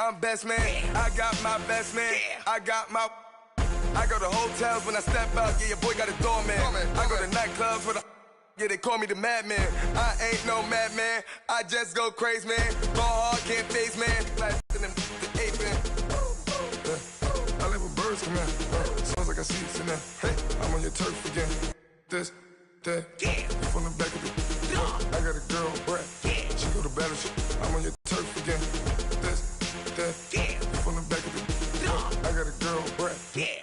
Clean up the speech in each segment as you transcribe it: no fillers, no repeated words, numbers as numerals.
I'm best man. I got my best man. I got my... I go to hotels when I step out. Yeah, your boy got a doorman. I go to nightclubs for the... Yeah, they call me the madman. I ain't no madman. I just go crazy, man. Ball hard, can't face, man. Blasting them the ape, man. I live with birds, come in. Sounds like I see it in there. Hey, I'm on your turf again. This, that, from the back of the... I got a girl, Brad. She go to battleship. I'm on your turf again. This, that, from the back of the... I got a girl, Brad.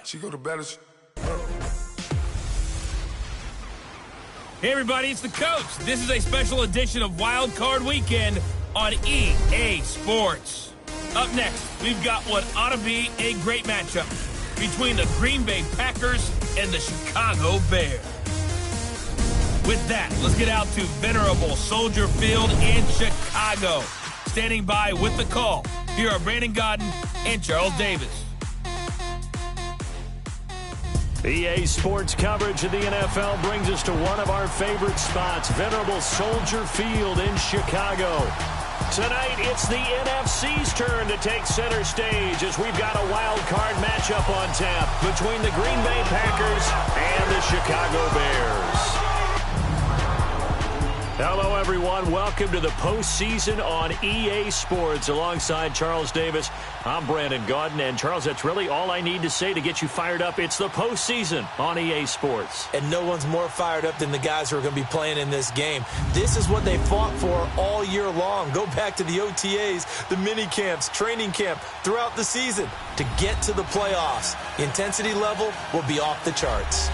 She go to battleship. Hey everybody, it's the coach. This is a special edition of Wild Card Weekend on EA Sports. Up next, we've got what ought to be a great matchup between the Green Bay Packers and the Chicago Bears. With that, let's get out to venerable Soldier Field in Chicago. Standing by with the call, here are Brandon Godden and Charles Davis. EA Sports coverage of the NFL brings us to one of our favorite spots, venerable Soldier Field in Chicago. Tonight, it's the NFC's turn to take center stage as we've got a wild card matchup on tap between the Green Bay Packers and the Chicago Bears. Hello, everyone. Welcome to the postseason on EA Sports. Alongside Charles Davis, I'm Brandon Gaudin. And, Charles, that's really all I need to say to get you fired up. It's the postseason on EA Sports. And no one's more fired up than the guys who are going to be playing in this game. This is what they fought for all year long. Go back to the OTAs, the mini camps, training camp, throughout the season to get to the playoffs. The intensity level will be off the charts.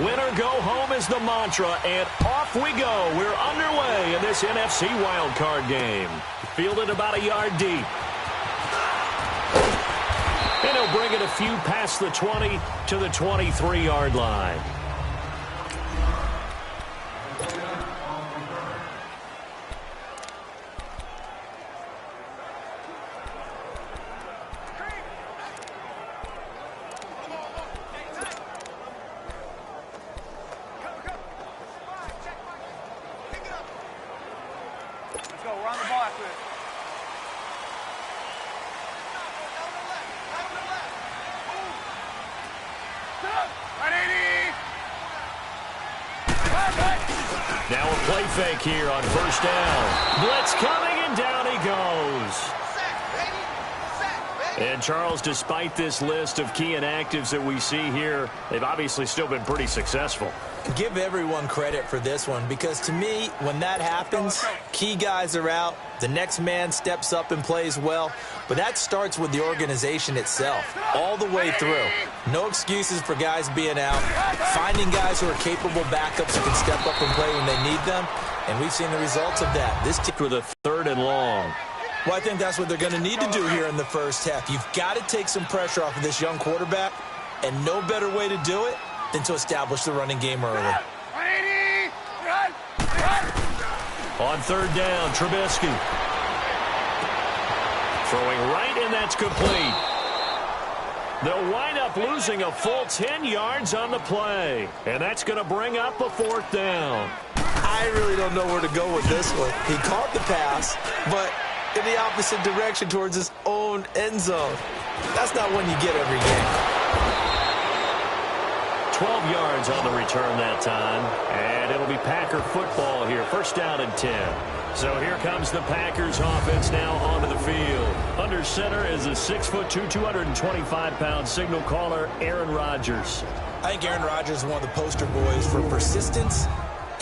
Winner go home is the mantra, and off we go. We're underway in this NFC wildcard game. Fielded about a yard deep. And he'll bring it a few past the 20 to the 23-yard line. Now a play fake here on first down. Blitz coming, and down he goes. And, Charles, despite this list of key inactives that we see here, they've obviously still been pretty successful. Give everyone credit for this one, because to me, when that happens, key guys are out, the next man steps up and plays well, but that starts with the organization itself, all the way through. No excuses for guys being out, finding guys who are capable backups who can step up and play when they need them, and we've seen the results of that. This team with a 3rd and long. Well, I think that's what they're going to need to do here in the first half. You've got to take some pressure off of this young quarterback, and no better way to do it than to establish the running game early. On 3rd down, Trubisky. Throwing right, and that's complete. They'll wind up losing a full 10 yards on the play, and that's going to bring up a 4th down. I really don't know where to go with this one. He caught the pass, but in the opposite direction towards his own end zone. That's not one you get every game. 12 yards on the return that time, and it'll be Packer football here. 1st down and 10. So here comes the Packers offense now onto the field. Under center is a 6'2", 225-pound signal caller, Aaron Rodgers. I think Aaron Rodgers is one of the poster boys for persistence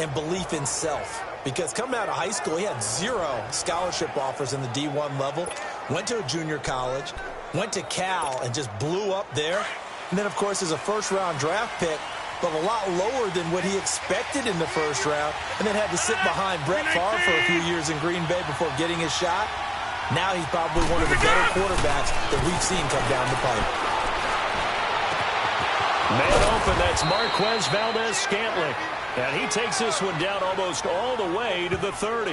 and belief in self. Because coming out of high school, he had 0 scholarship offers in the D1 level. Went to a junior college, went to Cal, and just blew up there. And then, of course, is a first-round draft pick, but a lot lower than what he expected in the first round, and then had to sit behind Brett Favre for a few years in Green Bay before getting his shot. Now he's probably one of the better quarterbacks that we've seen come down the pipe. Man open, that's Marquez Valdez-Scantling. And he takes this one down almost all the way to the 30.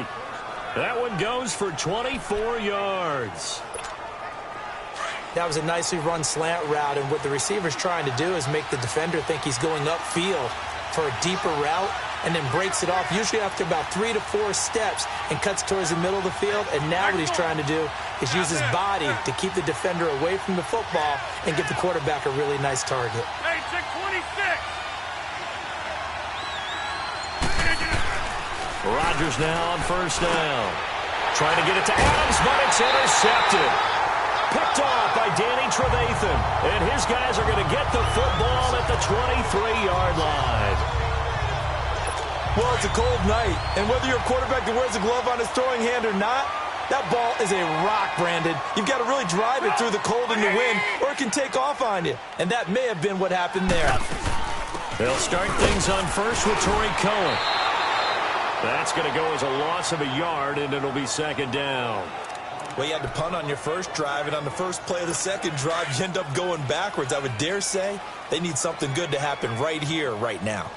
That one goes for 24 yards. That was a nicely run slant route, and what the receiver's trying to do is make the defender think he's going upfield for a deeper route, and then breaks it off, usually after about 3 to 4 steps, and cuts towards the middle of the field. And now what he's trying to do is use his body to keep the defender away from the football and give the quarterback a really nice target. Hey, 626! Rodgers now on first down. Trying to get it to Adams, but it's intercepted. Picked off by Danny Trevathan. And his guys are going to get the football at the 23-yard line. Well, it's a cold night, and whether you're a quarterback that wears a glove on his throwing hand or not, that ball is a rock, Brandon. You've got to really drive it through the cold and the wind, or it can take off on you. And that may have been what happened there. They'll start things on first with Torrey Cohen. That's going to go as a loss of a yard, and it'll be second down. Well, you had to punt on your first drive, and on the first play of the second drive, you end up going backwards. I would dare say they need something good to happen right here, right now.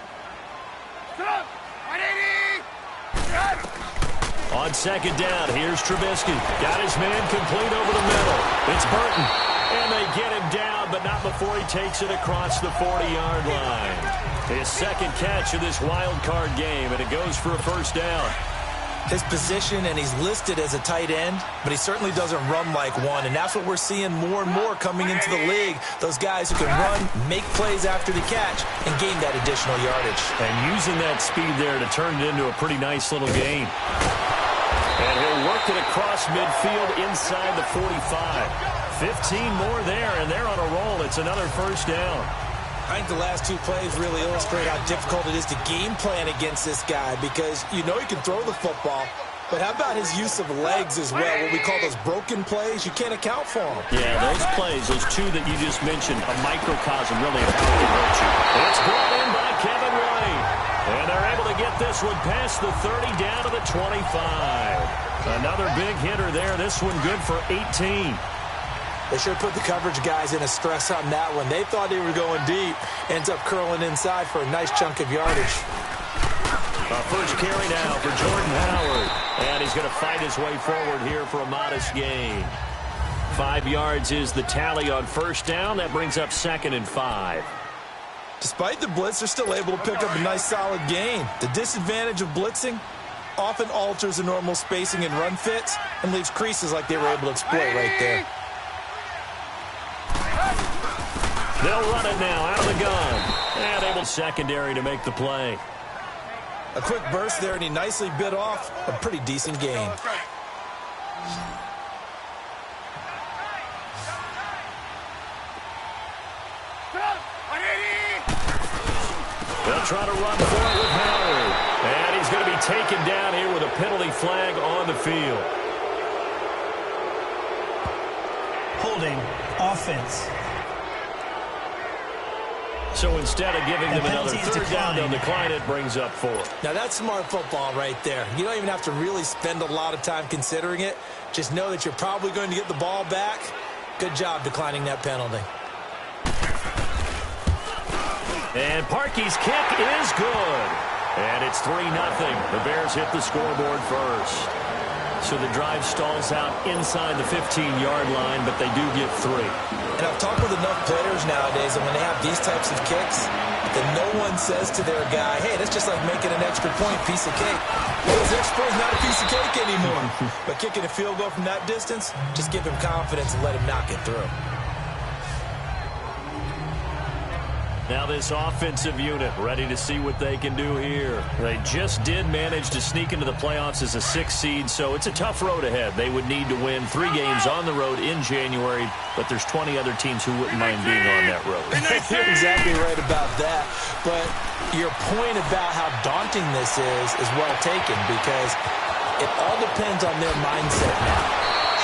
On second down, here's Trubisky. Got his man complete over the middle. It's Burton. And they get him down, but not before he takes it across the 40-yard line. His second catch of this wild card game, and it goes for a first down. His position, and he's listed as a tight end, but he certainly doesn't run like one, and that's what we're seeing more and more coming into the league. Those guys who can run, make plays after the catch, and gain that additional yardage. And using that speed there to turn it into a pretty nice little game. And he'll work it across midfield inside the 45. 15 more there, and they're on a roll. It's another first down. I think the last two plays really illustrate how difficult it is to game plan against this guy, because you know he can throw the football, but how about his use of legs as well? What we call those broken plays, you can't account for them. Yeah, those plays, those two that you just mentioned, a microcosm really of how they hurt you. It's brought in by Kevin White, and they're able to get this one past the 30 down to the 25. Another big hitter there. This one good for 18. They should put the coverage guys in a stress on that one. They thought they were going deep. Ends up curling inside for a nice chunk of yardage. First carry now for Jordan Howard. And he's going to fight his way forward here for a modest gain. 5 yards is the tally on first down. That brings up 2nd and 5. Despite the blitz, they're still able to pick up a nice solid gain. The disadvantage of blitzing often alters the normal spacing and run fits and leaves creases like they were able to exploit right there. They'll run it now out of the gun. And able secondary to make the play. A quick burst there, and he nicely bit off a pretty decent gain. They'll try to run for it with Howard. And he's going to be taken down here with a penalty flag on the field. Holding offense. So instead of giving them another third down, they'll decline it, brings up 4. Now that's smart football right there. You don't even have to really spend a lot of time considering it. Just know that you're probably going to get the ball back. Good job declining that penalty. And Parkey's kick is good. And it's 3-0. The Bears hit the scoreboard first. So the drive stalls out inside the 15-yard line, but they do get 3. And I've talked with enough players nowadays, and when they have these types of kicks, then no one says to their guy, hey, that's just like making an extra point piece of cake. Well, this extra point is not a piece of cake anymore. But kicking a field goal from that distance, just give him confidence and let him knock it through. Now this offensive unit ready to see what they can do here. They just did manage to sneak into the playoffs as a 6th seed, so it's a tough road ahead. They would need to win 3 games on the road in January, but there's 20 other teams who wouldn't mind being on that road. You're exactly right about that. But your point about how daunting this is well taken, because it all depends on their mindset now.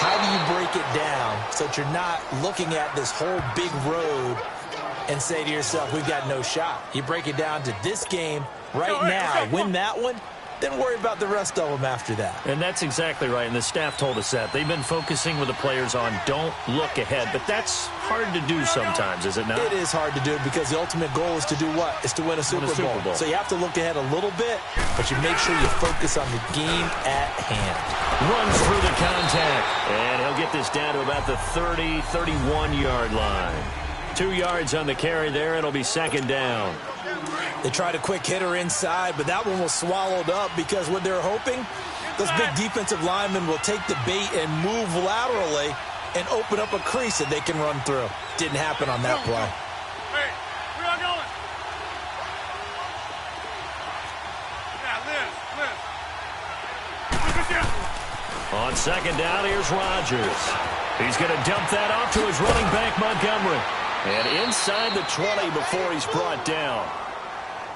How do you break it down so that you're not looking at this whole big road and say to yourself, we've got no shot? You break it down to this game right now, win that one, then worry about the rest of them after that. And that's exactly right, and the staff told us that. They've been focusing with the players on don't look ahead, but that's hard to do sometimes, is it not? It is hard to do because the ultimate goal is to do what? Is to win a Super Bowl. So you have to look ahead a little bit, but you make sure you focus on the game at hand. Runs through the contact, and he'll get this down to about the 30, 31-yard line. 2 yards on the carry there. It'll be second down. They tried a quick hitter inside, but that one was swallowed up because what they're hoping, those big defensive linemen will take the bait and move laterally and open up a crease that they can run through. Didn't happen on that play. Hey, where y'all going? Yeah, Liz. On second down, here's Rodgers. He's going to dump that off to his running back, Montgomery. And inside the 20 before he's brought down.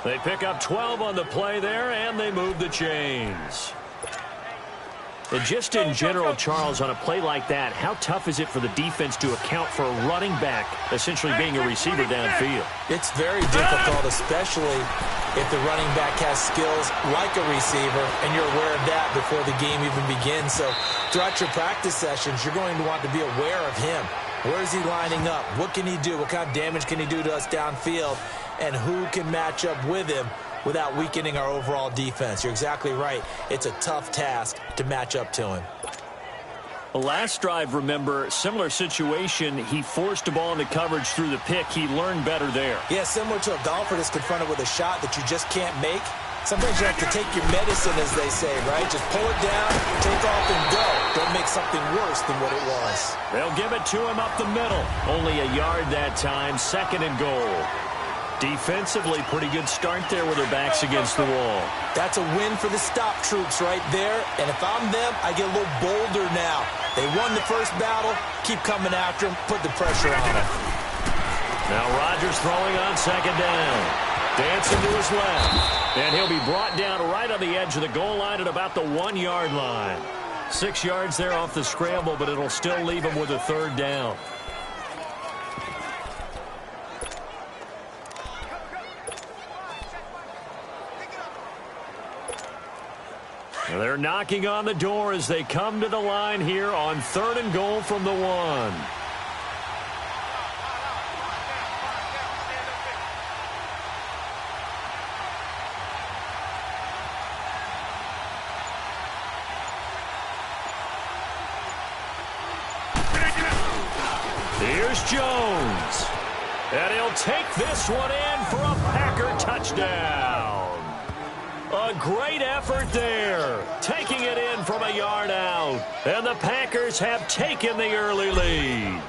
They pick up 12 on the play there, and they move the chains. And just in general, Charles, on a play like that, how tough is it for the defense to account for a running back essentially being a receiver downfield? It's very difficult, especially if the running back has skills like a receiver, and you're aware of that before the game even begins. So throughout your practice sessions, you're going to want to be aware of him. Where is he lining up? What can he do? What kind of damage can he do to us downfield? And who can match up with him without weakening our overall defense? You're exactly right. It's a tough task to match up to him. The last drive, remember, similar situation. He forced a ball into coverage through the pick. He learned better there. Yeah, similar to a golfer that's confronted with a shot that you just can't make. Sometimes you have to take your medicine, as they say, right? Just pull it down, take off, and go. Don't make something worse than what it was. They'll give it to him up the middle. Only a yard that time, second and goal. Defensively, pretty good start there with their backs against the wall. That's a win for the stop troops right there. And if I'm them, I get a little bolder now. They won the first battle. Keep coming after them. Put the pressure on them. Now Rodgers throwing on second down. Dancing to his left. And he'll be brought down right on the edge of the goal line at about the 1 yard line. 6 yards there off the scramble, but it'll still leave him with a third down. They're knocking on the door as they come to the line here on third and goal from the 1. Here's Jones. And he'll take this one in for a Packer touchdown. A great effort there, taking it in from a yard out. And the Packers have taken the early lead.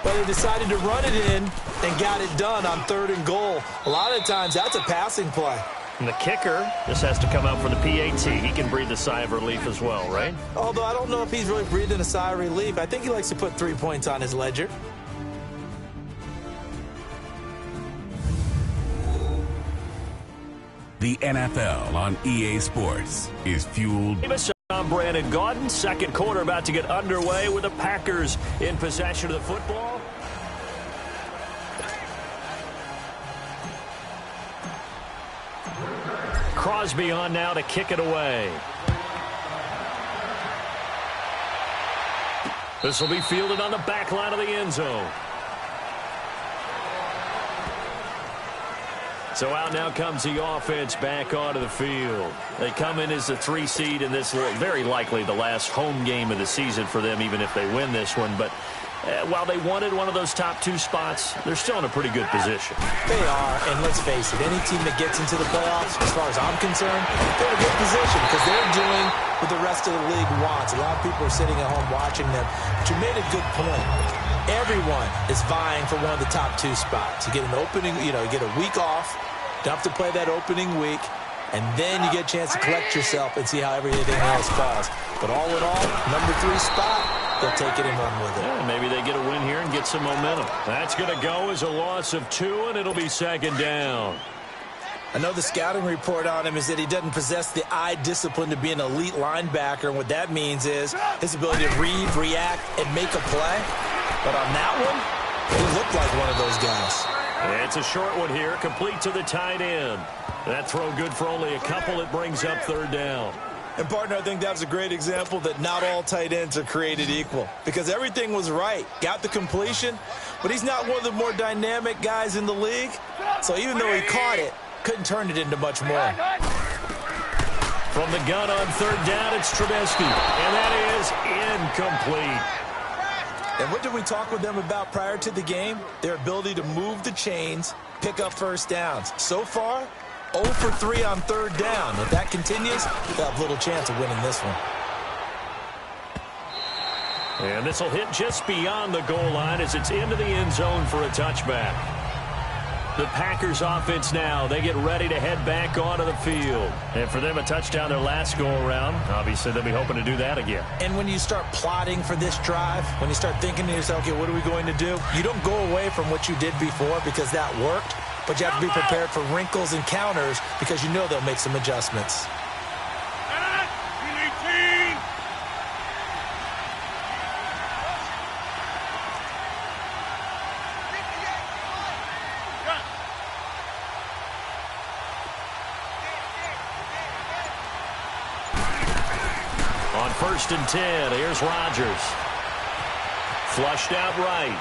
But they decided to run it in and got it done on third and goal. A lot of times, that's a passing play. And the kicker, this has to come out for the PAT. He can breathe a sigh of relief as well, right? Although I don't know if he's really breathing a sigh of relief. I think he likes to put 3 points on his ledger. The NFL on EA Sports is fueled. I'm Brandon Gaudin. Second quarter about to get underway with the Packers in possession of the football. Crosby on now to kick it away. This will be fielded on the back line of the end zone. So out now comes the offense back onto the field. They come in as a 3 seed in this, very likely the last home game of the season for them, even if they win this one. But while they wanted one of those top 2 spots, they're still in a pretty good position. They are, and let's face it, any team that gets into the playoffs, as far as I'm concerned, they're in a good position because they're doing what the rest of the league wants. A lot of people are sitting at home watching them. But you made a good point. Everyone is vying for one of the top 2 spots. You get an opening, you get a week off. Don't have to play that opening week, and then you get a chance to collect yourself and see how everything else falls. But all in all, number 3 spot, they'll take it and run with it. Yeah, maybe they get a win here and get some momentum. That's going to go as a loss of 2, and it'll be second down. I know the scouting report on him is that he doesn't possess the eye discipline to be an elite linebacker, and what that means is his ability to read, react, and make a play. But on that one, he looked like one of those guys. It's a short one here, complete to the tight end. That throw good for only a couple. It brings up third down. And, partner, I think that was a great example that not all tight ends are created equal because everything was right. Got the completion, but he's not one of the more dynamic guys in the league. So even though he caught it, couldn't turn it into much more. From the gun on third down, it's Trubisky, and that is incomplete. And what did we talk with them about prior to the game? Their ability to move the chains, pick up first downs. So far, 0 for 3 on third down. If that continues, they'll have little chance of winning this one. And this will hit just beyond the goal line as it's into the end zone for a touchback. The Packers offense now, they get ready to head back onto the field. And for them, a touchdown their last go-around. Obviously, they'll be hoping to do that again. And when you start plotting for this drive, when you start thinking to yourself, okay, what are we going to do? You don't go away from what you did before because that worked, but you have to be prepared for wrinkles and counters because you know they'll make some adjustments. On 1st and 10, here's Rodgers. Flushed out right.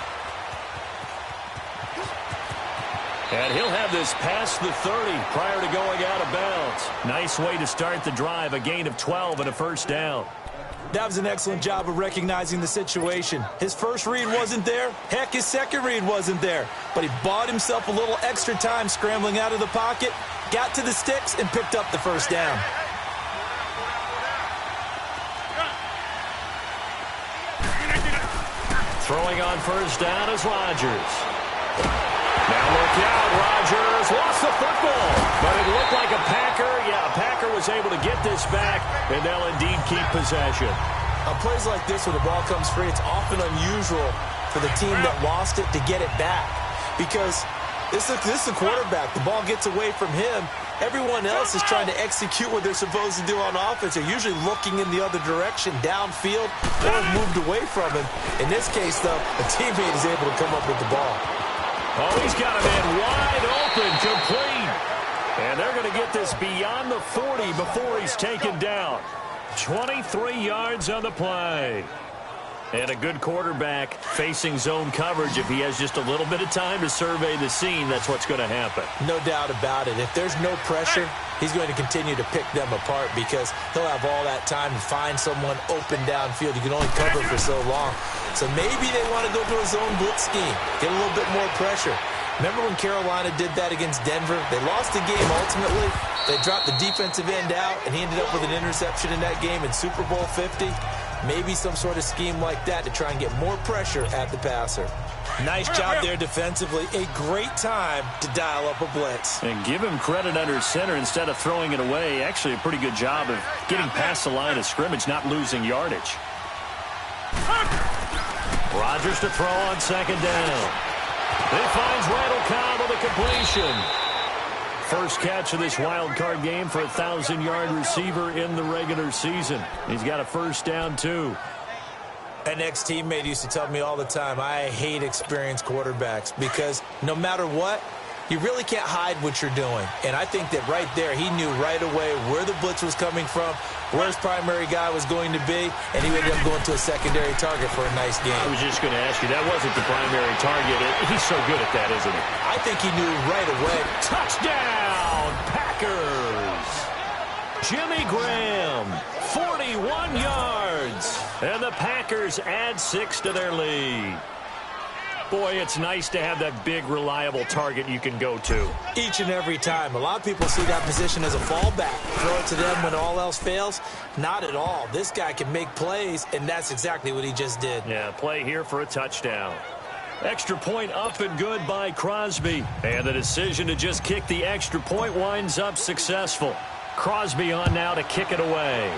And he'll have this past the 30 prior to going out of bounds. Nice way to start the drive, a gain of 12 and a first down. That was an excellent job of recognizing the situation. His first read wasn't there. Heck, his second read wasn't there. But he bought himself a little extra time scrambling out of the pocket, got to the sticks, and picked up the first down. Throwing on first down is Rodgers. Now look out, Rodgers lost the football, but it looked like a Packer. Yeah, a Packer was able to get this back, and they'll indeed keep possession. On plays like this where the ball comes free, it's often unusual for the team that lost it to get it back because this is the quarterback. The ball gets away from him. Everyone else is trying to execute what they're supposed to do on offense. They're usually looking in the other direction, downfield, or moved away from him. In this case, though, a teammate is able to come up with the ball. Oh, he's got a man wide open, complete. And they're going to get this beyond the 40 before he's taken down. 23 yards on the play. And a good quarterback facing zone coverage. If he has just a little bit of time to survey the scene, that's what's going to happen. No doubt about it. If there's no pressure, he's going to continue to pick them apart because he'll have all that time to find someone open downfield. You can only cover for so long. So maybe they want to go to a zone blitz scheme, get a little bit more pressure. Remember when Carolina did that against Denver? They lost the game ultimately. They dropped the defensive end out, and he ended up with an interception in that game in Super Bowl 50. Maybe some sort of scheme like that to try and get more pressure at the passer. Nice job there defensively. A great time to dial up a blitz. And give him credit under center instead of throwing it away. Actually, a pretty good job of getting past the line of scrimmage, not losing yardage. Rodgers to throw on second down. He finds Randall Cobb with a completion. First catch of this wild card game for a 1,000-yard receiver in the regular season. He's got a first down, too. An ex-teammate used to tell me all the time, I hate experienced quarterbacks because no matter what, you really can't hide what you're doing. And I think that right there, he knew right away where the blitz was coming from, where his primary guy was going to be, and he ended up going to a secondary target for a nice game. I was just going to ask you, that wasn't the primary target. He's so good at that, isn't he? I think he knew right away. Touchdown, Packers! Jimmy Graham, 41 yards. And the Packers add 6 to their lead. Boy, it's nice to have that big, reliable target you can go to. Each and every time. A lot of people see that position as a fallback. Throw it to them when all else fails. Not at all. This guy can make plays, and that's exactly what he just did. Yeah, play here for a touchdown. Extra point up and good by Crosby. And the decision to just kick the extra point winds up successful. Crosby on now to kick it away.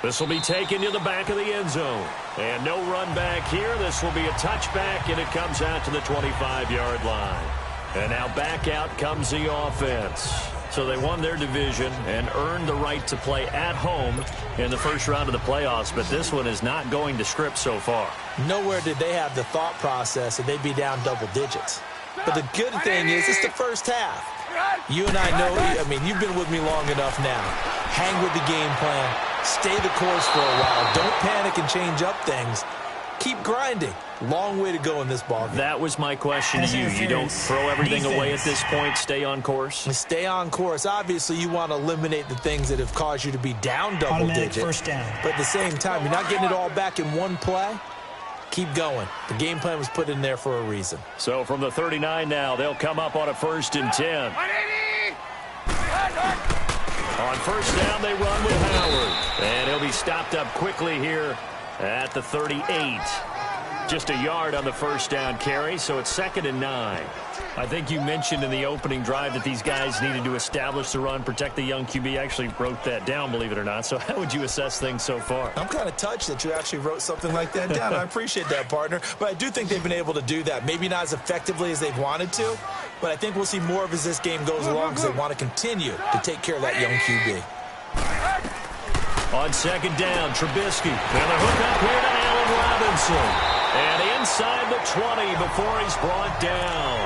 This will be taken to the back of the end zone. And no run back here. This will be a touchback, and it comes out to the 25-yard line. And now back out comes the offense. So they won their division and earned the right to play at home in the first round of the playoffs. But this one is not going to script so far. Nowhere did they have the thought process that they'd be down double digits. But the good thing is it's the first half. You and I know, I mean, you've been with me long enough now. Hang with the game plan. Stay the course for a while. Don't panic and change up things. Keep grinding. Long way to go in this ballgame. That was my question to you. You don't throw everything away at this point. Stay on course. Stay on course. Obviously, you want to eliminate the things that have caused you to be down double digits. First down. But at the same time, you're not getting it all back in one play. Keep going. The game plan was put in there for a reason. So from the 39 now, they'll come up on a 1st and 10. On first down, they run with Howard. And he'll be stopped up quickly here at the 38. Just a yard on the first down carry, so it's 2nd and 9. I think you mentioned in the opening drive that these guys needed to establish the run, protect the young QB. I actually wrote that down, believe it or not. So how would you assess things so far? I'm kind of touched that you actually wrote something like that down. I appreciate that, partner. But I do think they've been able to do that. Maybe not as effectively as they've wanted to, but I think we'll see more of as this game goes along because they want to continue to take care of that young QB. On 2nd down, Trubisky. And the hook up here to Allen Robinson. And inside the 20 before he's brought down.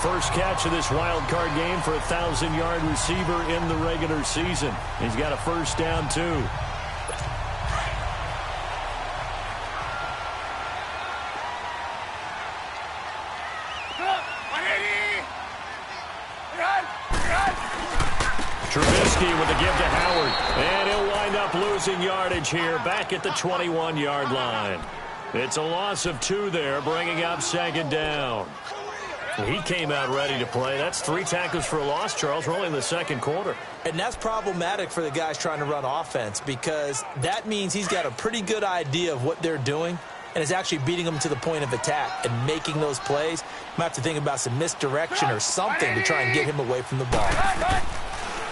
First catch of this wild card game for a 1,000-yard receiver in the regular season. He's got a first down, too. Trubisky with the give to Howard. And he'll wind up losing yardage here back at the 21-yard line. It's a loss of 2 there, bringing up 2nd down. He came out ready to play. That's 3 tackles for a loss, Charles. We're only in the 2nd quarter. And that's problematic for the guys trying to run offense because that means he's got a pretty good idea of what they're doing and is actually beating them to the point of attack and making those plays. Might have to think about some misdirection or something to try and get him away from the ball.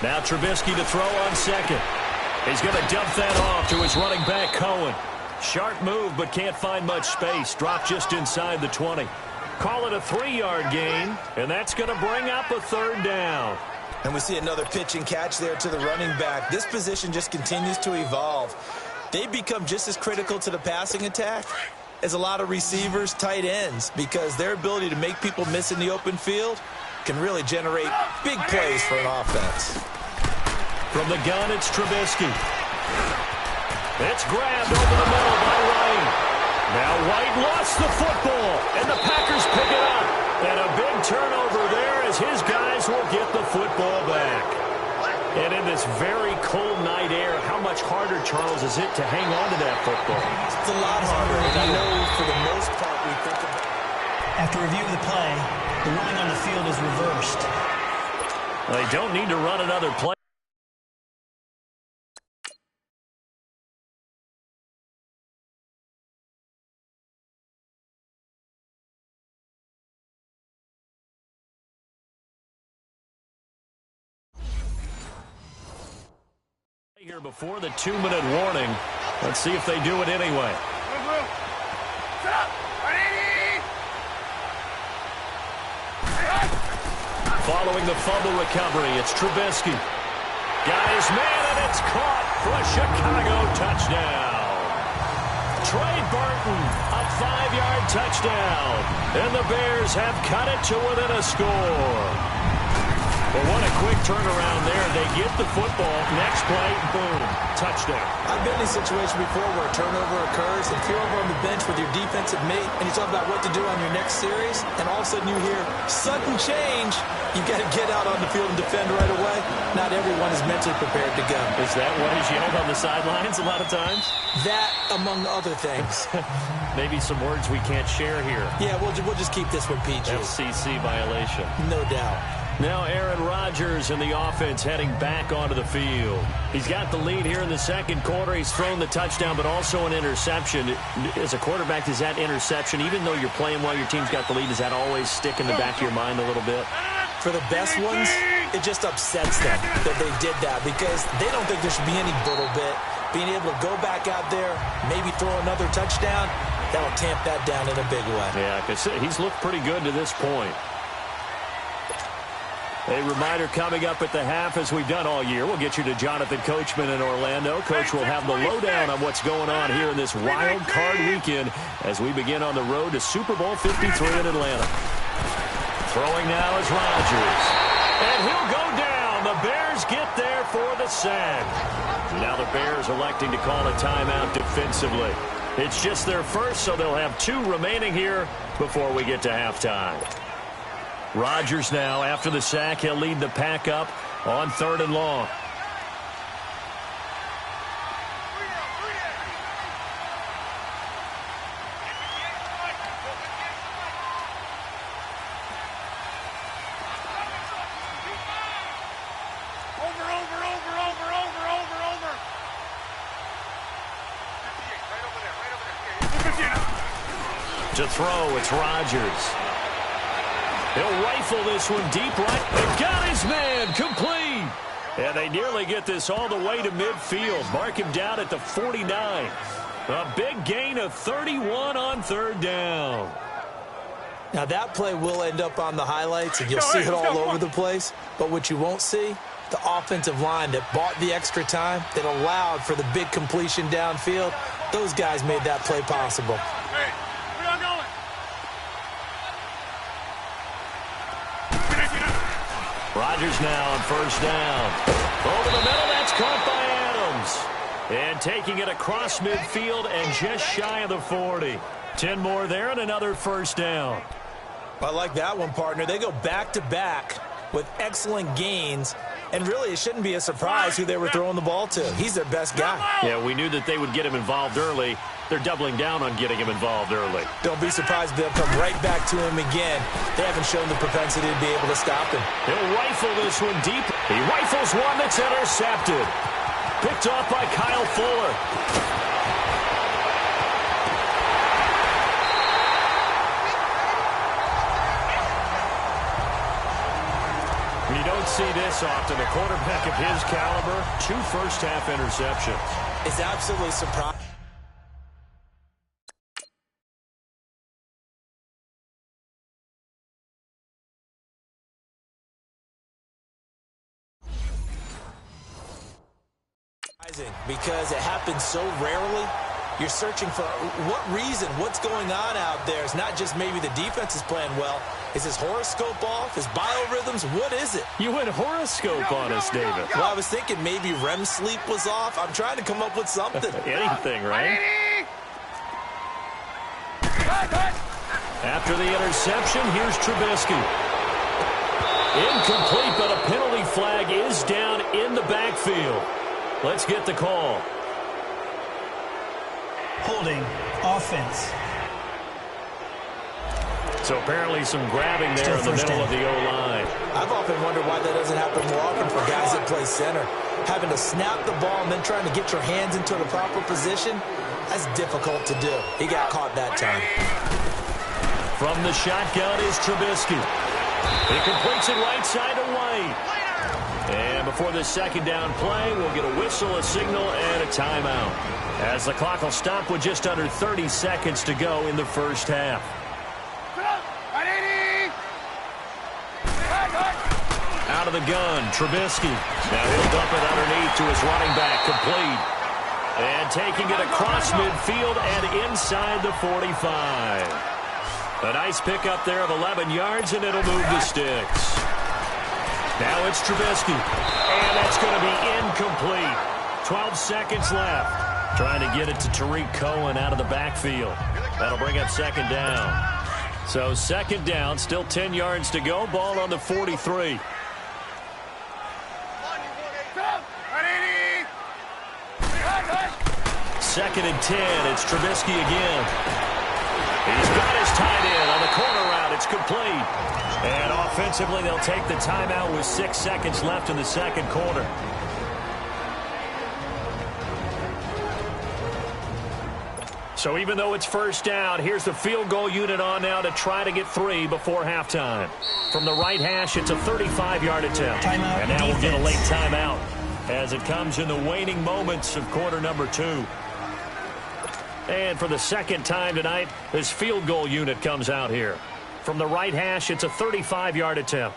Now Trubisky to throw on 2nd. He's going to dump that off to his running back, Cohen. Sharp move, but can't find much space. Drop just inside the 20. Call it a 3-yard gain, and that's going to bring up a 3rd down. And we see another pitch and catch there to the running back. This position just continues to evolve. They become just as critical to the passing attack as a lot of receivers, tight ends, because their ability to make people miss in the open field can really generate big plays for an offense. From the gun, it's Trubisky. It's grabbed over the middle by White. Now White lost the football, and the Packers pick it up. And a big turnover there as his guys will get the football back. And in this very cold night air, how much harder, Charles, is it to hang on to that football? It's a lot harder, and I know for the most part we think of it. After review of the play, the running on the field is reversed. They don't need to run another play. Here before the 2-minute warning. Let's see if they do it anyway. Following the fumble recovery, it's Trubisky. Got his man, and it's caught for a Chicago touchdown. Trey Burton, a 5-yard touchdown. And the Bears have cut it to within a score. But what a quick turnaround there. They get the football. Next play, boom, touchdown. I've been in a situation before where a turnover occurs, and if you're over on the bench with your defensive mate, and you talk about what to do on your next series, and all of a sudden you hear sudden change, you got to get out on the field and defend right away. Not everyone is mentally prepared to go. Is that what is yelled on the sidelines a lot of times? That, among other things. Maybe some words we can't share here. Yeah, we'll just keep this one PG. FCC violation. No doubt. Now Aaron Rodgers in the offense heading back onto the field. He's got the lead here in the 2nd quarter. He's thrown the touchdown, but also an interception. As a quarterback, does that interception, even though you're playing while your team's got the lead, does that always stick in the back of your mind a little bit? For the best ones, it just upsets them that they did that because they don't think there should be any little bit. Being able to go back out there, maybe throw another touchdown, that'll tamp that down in a big way. Yeah, because he's looked pretty good to this point. A reminder coming up at the half, as we've done all year. We'll get you to Jonathan Coachman in Orlando. Coach will have the lowdown on what's going on here in this wild card weekend as we begin on the road to Super Bowl 53 in Atlanta. Throwing now is Rodgers. And he'll go down. The Bears get there for the sack. Now the Bears electing to call a timeout defensively. It's just their first, so they'll have 2 remaining here before we get to halftime. Rodgers now, after the sack, he'll lead the pack up on 3rd and long. To throw, it's Rodgers. He'll rifle this one deep right. They got his man complete. And they nearly get this all the way to midfield. Mark him down at the 49. A big gain of 31 on 3rd down. Now that play will end up on the highlights, and you'll see it all over the place. But what you won't see, the offensive line that bought the extra time, that allowed for the big completion downfield, those guys made that play possible. Hey, where y'all going? Rodgers now on 1st down. Over the middle, that's caught by Adams. And taking it across midfield and just shy of the 40. 10 more there and another 1st down. I like that one, partner. They go back-to-back with excellent gains. And really, it shouldn't be a surprise who they were throwing the ball to. He's their best guy. Yeah, we knew that they would get him involved early. They're doubling down on getting him involved early. Don't be surprised if they'll come right back to him again. They haven't shown the propensity to be able to stop him. He'll rifle this one deep. He rifles one that's intercepted. Picked off by Kyle Fuller. You don't see this often. A quarterback of his caliber, 2 first-half interceptions. It's absolutely surprising. Because it happens so rarely. You're searching for what reason, what's going on out there. It's not just maybe the defense is playing well. Is his horoscope off? His biorhythms? What is it? You went horoscope on us, David. Well, I was thinking maybe REM sleep was off. I'm trying to come up with something. Anything, right? After the interception, here's Trubisky. Incomplete, but a penalty flag is down in the backfield. Let's get the call. Holding offense. So apparently some grabbing there in the middle of the O-line. I've often wondered why that doesn't happen more often for guys that play center. Having to snap the ball and then trying to get your hands into the proper position, that's difficult to do. He got caught that time. From the shotgun is Trubisky. He completes it right side to White. And before this 2nd down play, we'll get a whistle, a signal, and a timeout, as the clock will stop with just under 30 seconds to go in the 1st half. Out of the gun, Trubisky. Now he'll dump it underneath to his running back, complete. And taking it across midfield and inside the 45. A nice pickup there of 11 yards, and it'll move the sticks. Now it's Trubisky. And that's going to be incomplete. 12 seconds left. Trying to get it to Tariq Cohen out of the backfield. That'll bring up 2nd down. So 2nd down, still 10 yards to go. Ball on the 43. Second and 10. It's Trubisky again. He's got his tight end on the corner route. It's complete. And offensively, they'll take the timeout with 6 seconds left in the 2nd quarter. So even though it's 1st down, here's the field goal unit on now to try to get 3 before halftime. From the right hash, it's a 35-yard attempt. Timeout, and now defense. we'll get a late timeout as it comes in the waning moments of quarter number 2. And for the 2nd time tonight, this field goal unit comes out here. From the right hash, it's a 35-yard attempt.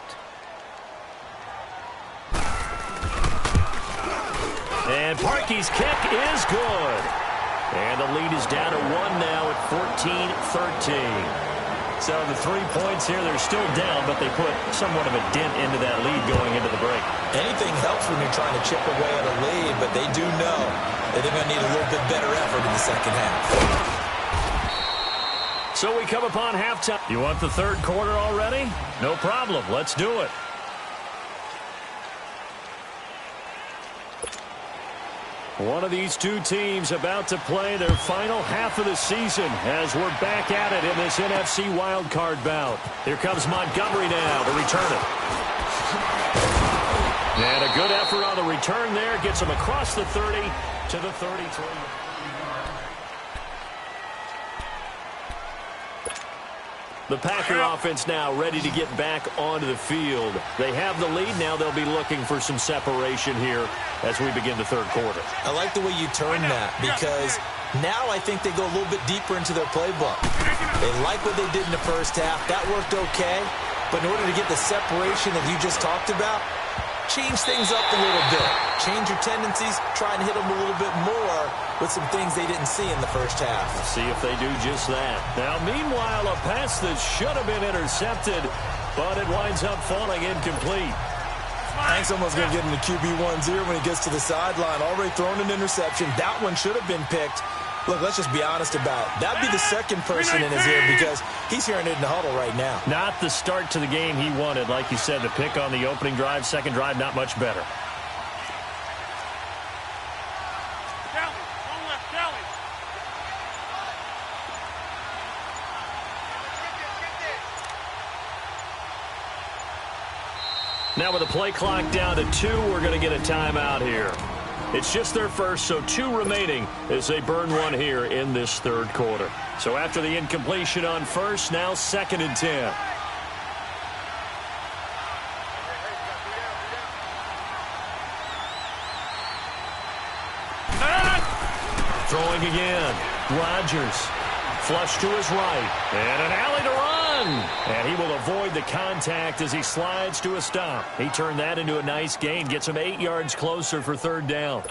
And Parkey's kick is good. And the lead is down to 1 now at 14-13. So the 3 points here, they're still down, but they put somewhat of a dent into that lead going into the break. Anything helps when you're trying to chip away at a lead, but they do know that they're going to need a little bit better effort in the second half. So we come upon halftime. You want the third quarter already? No problem. Let's do it. One of these two teams about to play their final half of the season as we're back at it in this NFC wildcard bout. Here comes Montgomery now to return it. And a good effort on the return there. Gets him across the 30 to the 33. The Packer offense now ready to get back onto the field. They have the lead. Now they'll be looking for some separation here as we begin the third quarter. I like the way you turn that because now I think they go a little bit deeper into their playbook. They like what they did in the first half. That worked okay. But in order to get the separation that you just talked about, change things up a little bit. Change your tendencies. Try and hit them a little bit more with some things they didn't see in the first half. We'll see if they do just that. Now, meanwhile, a pass that should have been intercepted, but it winds up falling incomplete. I think someone's going to get into QB1's ear when he gets to the sideline. Already thrown an interception. That one should have been picked. Look, let's just be honest about it. That'd be the second person in his ear because he's hearing it in the huddle right now. Not the start to the game he wanted. Like you said, the pick on the opening drive, second drive, not much better. Now with the play clock down to 2, we're going to get a timeout here. It's just their first, so 2 remaining as they burn one here in this third quarter. So after the incompletion on first, now 2nd and 10. Throwing again. Rodgers. Flush to his right. And an alley to run. And he will avoid the contact as he slides to a stop. He turned that into a nice gain. Gets him 8 yards closer for third down.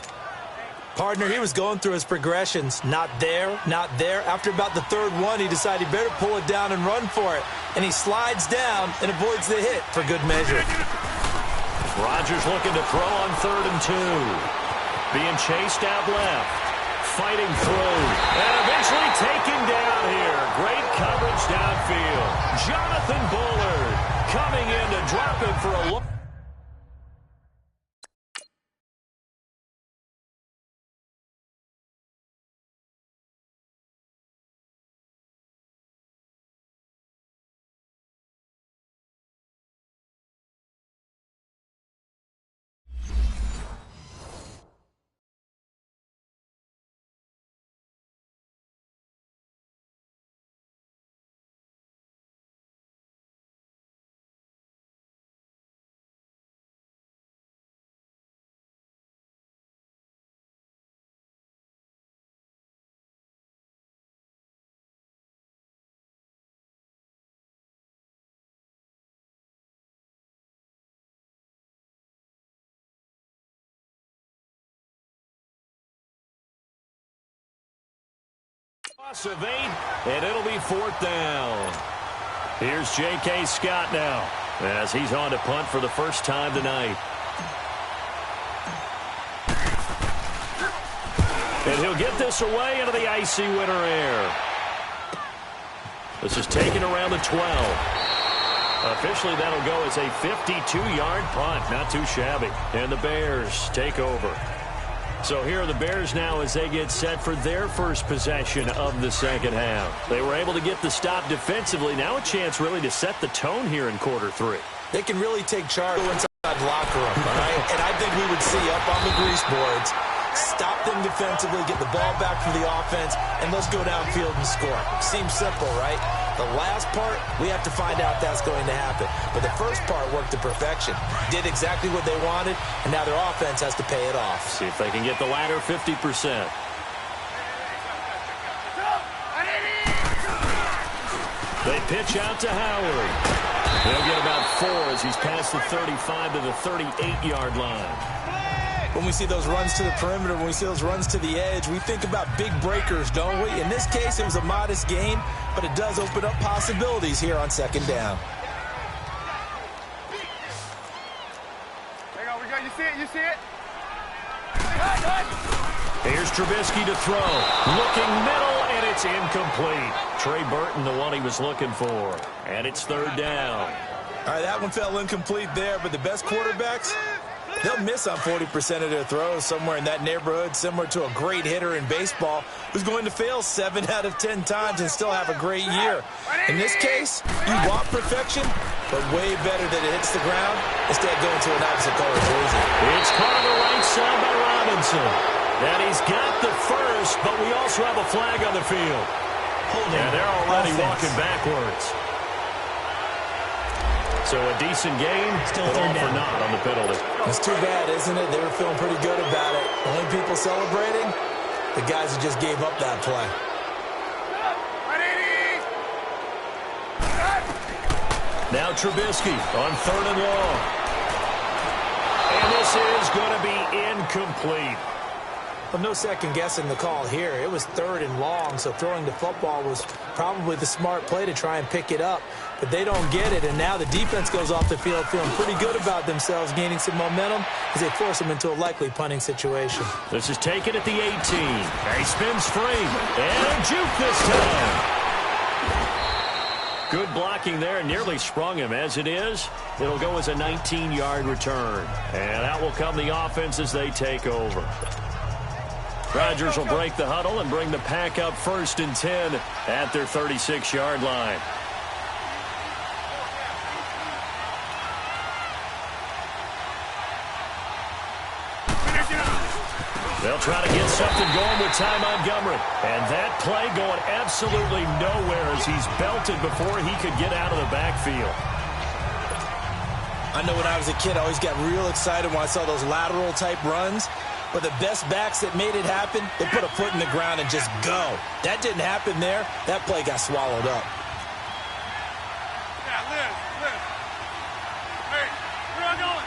Partner, he was going through his progressions. Not there, not there. After about the third one, he decided he better pull it down and run for it. And he slides down and avoids the hit for good measure. Rodgers looking to throw on 3rd and 2. Being chased out left. Fighting through. And eventually taken down here. Great coverage downfield. Jonathan Bullard coming in to drop him for a look. Loss of 8, and it'll be 4th down. Here's J.K. Scott now as he's on to punt for the first time tonight. And he'll get this away into the icy winter air. This is taken around the 12. Officially, that'll go as a 52-yard punt. Not too shabby. And the Bears take over. So here are the Bears now as they get set for their first possession of the second half. They were able to get the stop defensively. Now a chance really to set the tone here in quarter 3. They can really take charge inside the locker room, all right? And I think we would see up on the grease boards, stop them defensively, get the ball back from the offense, and let's go downfield and score. Seems simple, right? The last part, we have to find out that's going to happen. But the first part worked to perfection. Did exactly what they wanted, and now their offense has to pay it off. See if they can get the latter 50%. They pitch out to Howard. He'll get about 4 as he's past the 35 to the 38-yard line. when we see those runs to the perimeter, when we see those runs to the edge, we think about big breakers, don't we? In this case, it was a modest gain, but it does open up possibilities here on second down. Hang on, we got you see it, you see it? Here's Trubisky to throw. Looking middle, and it's incomplete. Trey Burton, the one he was looking for. And it's third down. All right, that one fell incomplete there, but the best quarterbacks, they'll miss on 40% of their throws, somewhere in that neighborhood, similar to a great hitter in baseball who's going to fail 7 out of 10 times and still have a great year. In this case, you want perfection, but way better that it hits the ground instead of going to an opposite color jersey. It's caught on the right side by Robinson. And he's got the first, but we also have a flag on the field. And they're already walking backwards. So a decent game, still but all third for down. naught on the penalty. It's too bad, isn't it? They were feeling pretty good about it. The only people celebrating, the guys who just gave up that play. Now Trubisky on third and long. And this is going to be incomplete. Well, no second guessing the call here. It was third and long, so throwing the football was probably the smart play to try and pick it up. But they don't get it, and now the defense goes off the field feeling pretty good about themselves, gaining some momentum as they force them into a likely punting situation. This is taken at the 18. He spins free. And a juke this time. Good blocking there, nearly sprung him. As it is, it'll go as a 19-yard return. And that will come the offense as they take over. Rodgers will break the huddle and bring the pack up first and 10 at their 36-yard line. They'll try to get something going with Ty Montgomery. And that play going absolutely nowhere as he's belted before he could get out of the backfield. I know when I was a kid, I always got real excited when I saw those lateral-type runs. But the best backs that made it happen, they put a foot in the ground and just go. That didn't happen there. That play got swallowed up. Yeah, Liz. Hey, where am I going?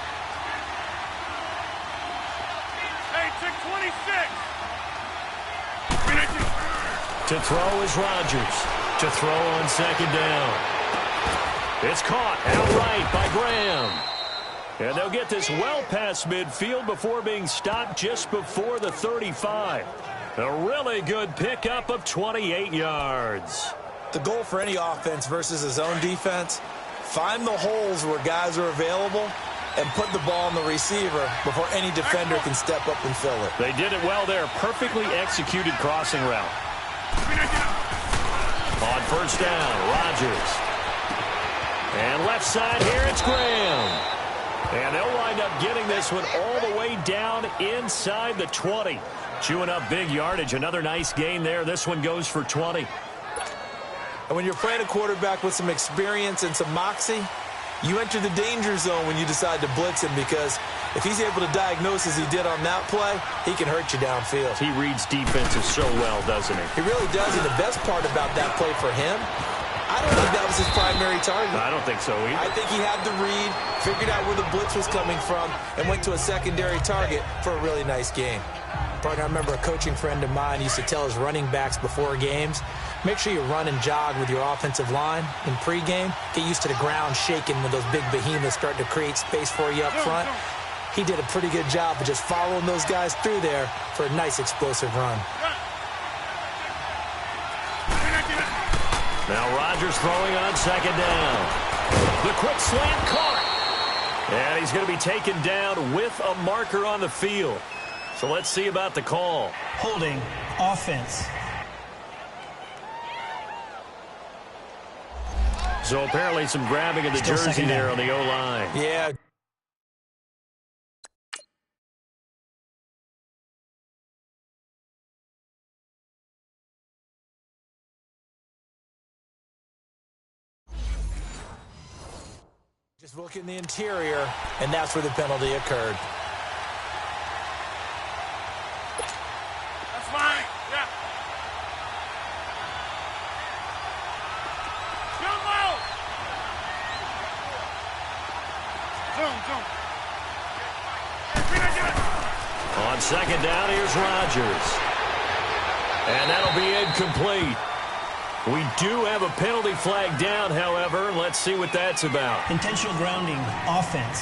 Hey, check 26. To throw is Rodgers. To throw on second down. It's caught outright by Graham. And they'll get this well past midfield before being stopped just before the 35. A really good pickup of 28 yards. The goal for any offense versus his own defense, find the holes where guys are available and put the ball on the receiver before any defender can step up and fill it. They did it well there. Perfectly executed crossing route. On first down, Rodgers. And left side here, it's Graham. And they'll wind up getting this one all the way down inside the 20. Chewing up big yardage. Another nice gain there. This one goes for 20. And when you're playing a quarterback with some experience and some moxie, you enter the danger zone when you decide to blitz him, because if he's able to diagnose as he did on that play, he can hurt you downfield. He reads defenses so well, doesn't he? He really does, and the best part about that play for him, I don't think that was his primary target. I don't think so either. I think he had the read, figured out where the blitz was coming from, and went to a secondary target for a really nice game. Partner, I remember a coaching friend of mine used to tell his running backs before games, make sure you run and jog with your offensive line in pregame. Get used to the ground shaking when those big behemoths start to create space for you up front. He did a pretty good job of just following those guys through there for a nice explosive run. Now Rodgers throwing on second down. The quick slant caught. And he's going to be taken down with a marker on the field. So let's see about the call. Holding offense. So apparently some grabbing of the Still jersey second there down. on the O-line. Yeah. Just look in the interior, and that's where the penalty occurred. That's fine. Yeah. Jump out. Zoom. On second down, here's Rodgers. And that'll be incomplete. We do have a penalty flag down, however. Let's see what that's about. Intentional grounding, offense.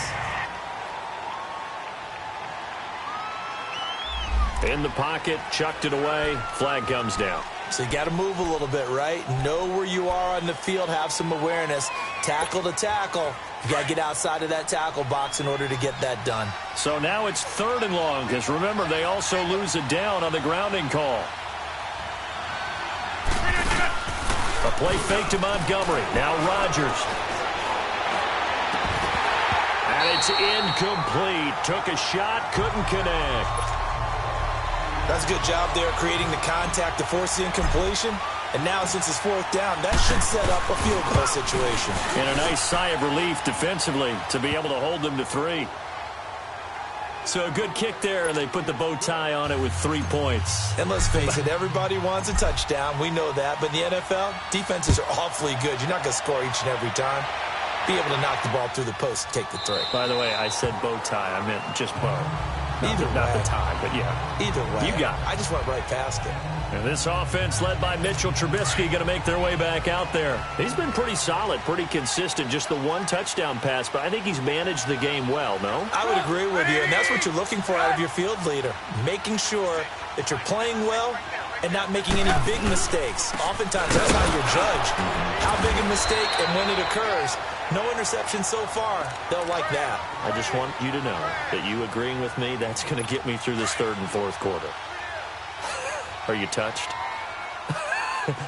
In the pocket, chucked it away, flag comes down. So you got to move a little bit, right? Know where you are on the field, have some awareness. Tackle to tackle. You got to get outside of that tackle box in order to get that done. So now it's 3rd and long, because remember, they also lose it down on the grounding call. A play fake to Montgomery. Now Rodgers. And it's incomplete. Took a shot, couldn't connect. That's a good job there creating the contact to force the incompletion. And now since it's 4th down, that should set up a field goal situation. And a nice sigh of relief defensively to be able to hold them to 3. So a good kick there, and they put the bow tie on it with 3 points. And let's face it, everybody wants a touchdown. We know that. But in the NFL, defenses are awfully good. You're not going to score each and every time. Be able to knock the ball through the post and take the 3. By the way, I said bow tie. I meant just bow. Not the tie, but yeah. Either way. You got it. I just went right past it. And this offense led by Mitchell Trubisky going to make their way back out there. He's been pretty solid, pretty consistent. Just the 1 touchdown pass, but I think he's managed the game well, no? I would agree with you, and that's what you're looking for out of your field leader. Making sure that you're playing well and not making any big mistakes. Oftentimes, that's how you're judged. How big a mistake and when it occurs. No interception so far. They'll like that. I just want you to know that you agreeing with me, that's going to get me through this 3rd and 4th quarter. Are you touched?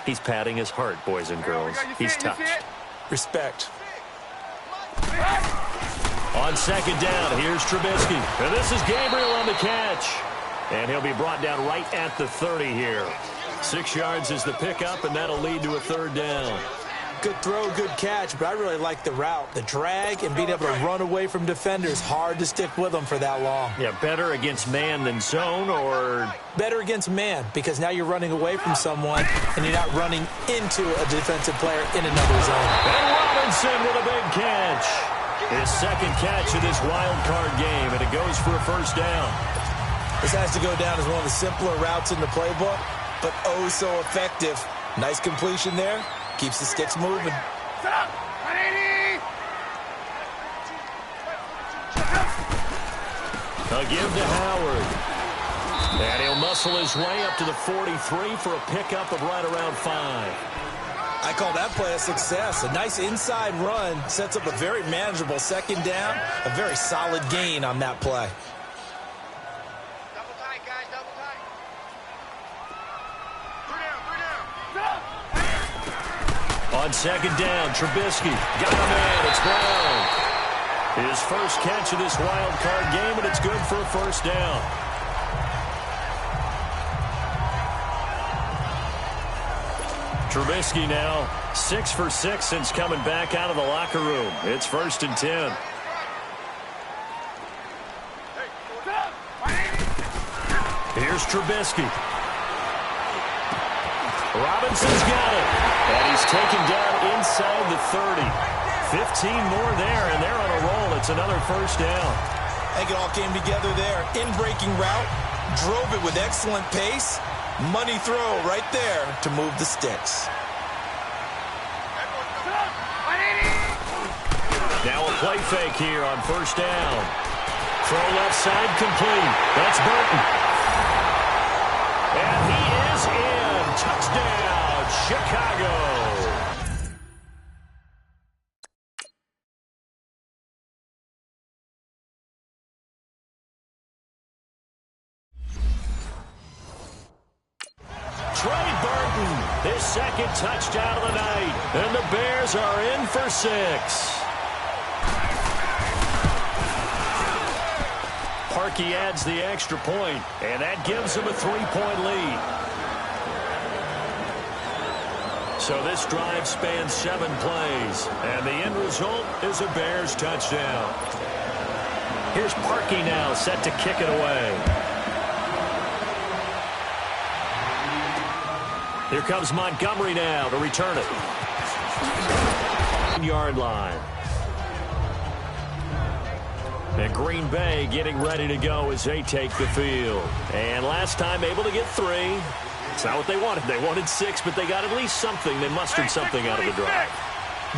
He's patting his heart, boys and girls. He's touched. Respect. On second down, here's Trubisky. And this is Gabriel on the catch. And he'll be brought down right at the 30 here. 6 yards is the pickup, and that'll lead to a 3rd down. Good throw, good catch, but I really like the route. The drag and being able to run away from defenders. Hard to stick with them for that long. Yeah, better against man than zone, or? Better against man, because now you're running away from someone, and you're not running into a defensive player in another zone. And Robinson with a big catch. His 2nd catch of this wild card game, and it goes for a 1st down. This has to go down as one of the simpler routes in the playbook, but oh so effective. Nice completion there. Keeps the sticks moving. A give to Howard. And he'll muscle his way up to the 43 for a pickup of right around 5. I call that play a success. A nice inside run sets up a very manageable 2nd down. A very solid gain on that play. Double tight, guys, double tight. 3 down. On second down, Trubisky got a man. It's Brown. His 1st catch of this wild card game, and it's good for a 1st down. Trubisky now 6 for 6 since coming back out of the locker room. It's 1st and 10. Here's Trubisky. Robinson's got it. And he's taken down inside the 30. 15 more there, and they're on a roll. It's another 1st down. I think it all came together there. In-breaking route. Drove it with excellent pace. Money throw right there to move the sticks. Now a play fake here on 1st down. Throw left side complete. That's Burton. And he is in. Touchdown, Chicago. Trey Burton, his 2nd touchdown of the night. And the Bears are in for 6. Parkey adds the extra point, and that gives him a 3-point lead. So this drive spans 7 plays, and the end result is a Bears touchdown. Here's Parkey now set to kick it away. Here comes Montgomery now to return it. Yard line. And Green Bay getting ready to go as they take the field. And last time able to get 3. It's not what they wanted. They wanted 6, but they got at least something. They mustered something out of the drive.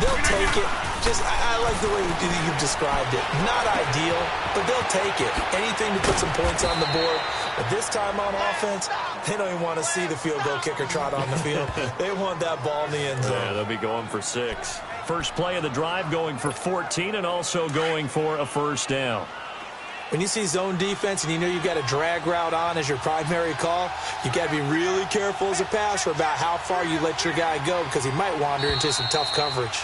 They'll take it. I like the way you've described it. Not ideal, but they'll take it. Anything to put some points on the board. But this time on offense, they don't even want to see the field goal kicker trot on the field. They want that ball in the end zone. Yeah, they'll be going for 6. First play of the drive going for 14 and also going for a first down. When you see zone defense and you know you've got a drag route on as your primary call, you've got to be really careful as a passer about how far you let your guy go because he might wander into some tough coverage.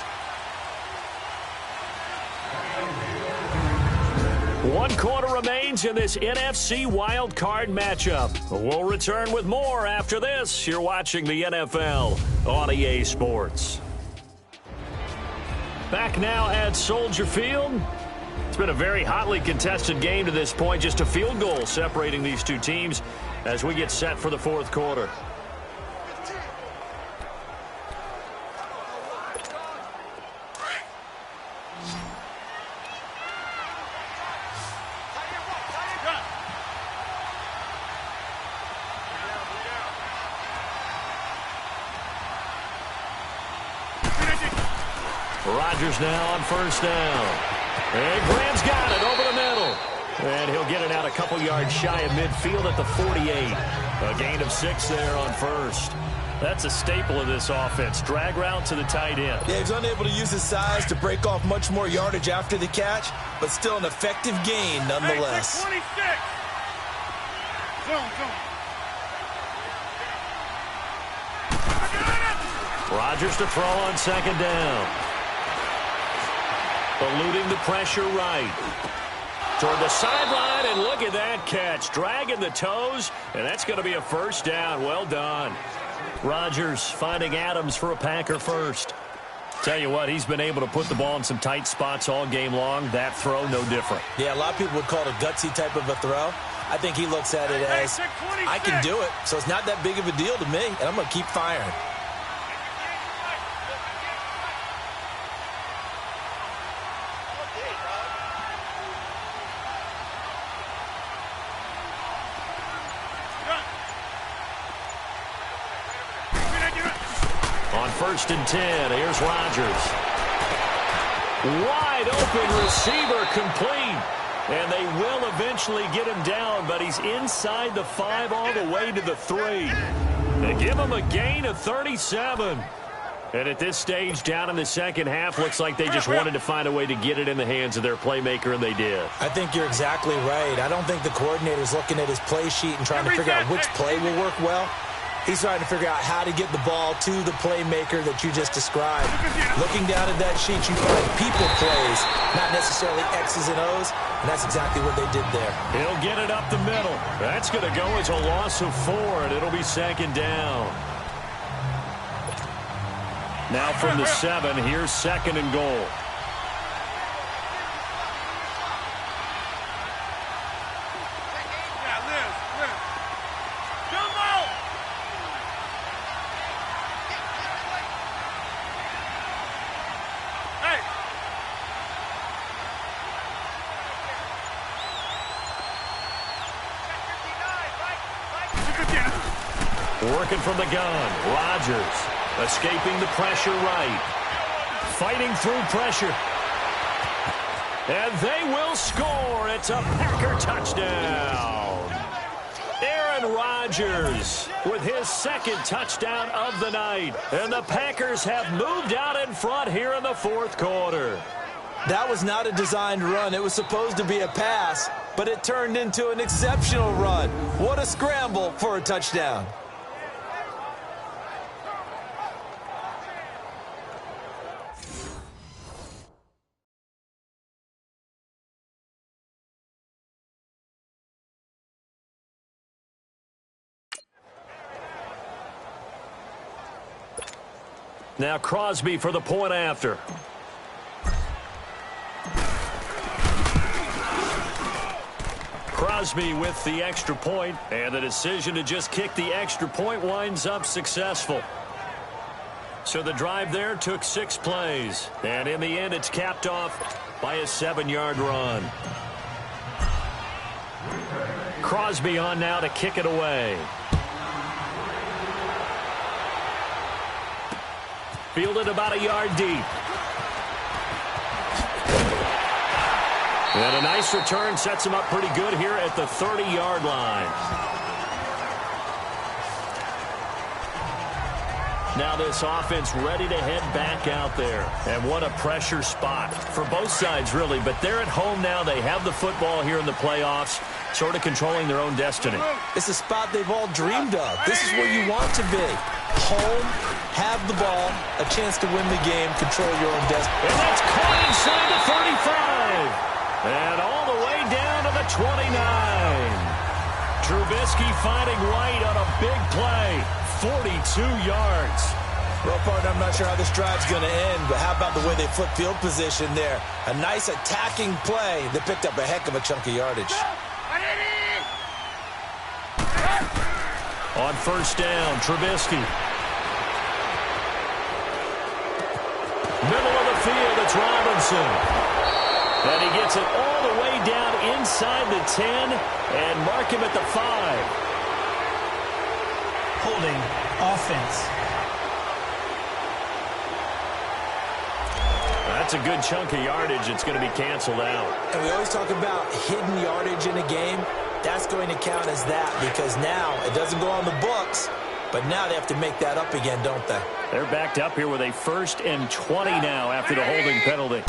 1 quarter remains in this NFC wild card matchup. We'll return with more after this. You're watching the NFL on EA Sports. Back now at Soldier Field. It's been a very hotly contested game to this point. Just a field goal separating these two teams as we get set for the fourth quarter. Rodgers now on first down. And Graham's got it over the middle. And he'll get it out a couple yards shy of midfield at the 48. A gain of 6 there on first. That's a staple of this offense. Drag route to the tight end. Yeah, he's unable to use his size to break off much more yardage after the catch, but still an effective gain nonetheless. Hey, 26. Zone. Rodgers to throw on second down. Eluding the pressure right. Toward the sideline, and look at that catch. Dragging the toes, and that's going to be a first down. Well done. Rodgers finding Adams for a Packer first. Tell you what, he's been able to put the ball in some tight spots all game long. That throw, no different. Yeah, a lot of people would call it a gutsy type of a throw. I think he looks at it as, I can do it, so it's not that big of a deal to me, and I'm going to keep firing. First and 10. Here's Rodgers. Wide open receiver complete. And they will eventually get him down, but he's inside the 5 all the way to the 3. They give him a gain of 37. And at this stage, down in the second half, looks like they just wanted to find a way to get it in the hands of their playmaker, and they did. I think you're exactly right. I don't think the coordinator's looking at his play sheet and trying to figure out which play will work well. He's trying to figure out how to get the ball to the playmaker that you just described. Looking down at that sheet, you find people plays, not necessarily X's and O's, and that's exactly what they did there. He'll get it up the middle. That's going to go as a loss of 4, and it'll be second down. Now from the 7, here's second and goal. Working from the gun, Rodgers escaping the pressure right, fighting through pressure, and they will score. It's a Packer touchdown. Aaron Rodgers with his second touchdown of the night, and the Packers have moved out in front here in the fourth quarter. That was not a designed run. It was supposed to be a pass, but it turned into an exceptional run. What a scramble for a touchdown. Now Crosby for the point after. Crosby with the extra point, and the decision to just kick the extra point winds up successful. So the drive there took 6 plays, and in the end it's capped off by a 7-yard run. Crosby on now to kick it away. Fielded about a yard deep. And a nice return sets him up pretty good here at the 30-yard line. Now this offense ready to head back out there. And what a pressure spot for both sides, really. But they're at home now. They have the football here in the playoffs, sort of controlling their own destiny. It's a spot they've all dreamed of. This is where you want to be. Home, have the ball, a chance to win the game, control your own destiny. And that's caught inside the 35. And all the way down to the 29. Trubisky finding White on a big play. 42 yards. Well, partner, I'm not sure how this drive's going to end, but how about the way they flip field position there? A nice attacking play that picked up a heck of a chunk of yardage. On first down, Trubisky. Middle of the field, it's Robinson. And he gets it all the way down inside the 10 and mark him at the 5. Holding offense. That's a good chunk of yardage. It's going to be canceled out. And we always talk about hidden yardage in a game. That's going to count as that because now it doesn't go on the books, but now they have to make that up again, don't they? They're backed up here with a 1st and 20 now after the holding penalty.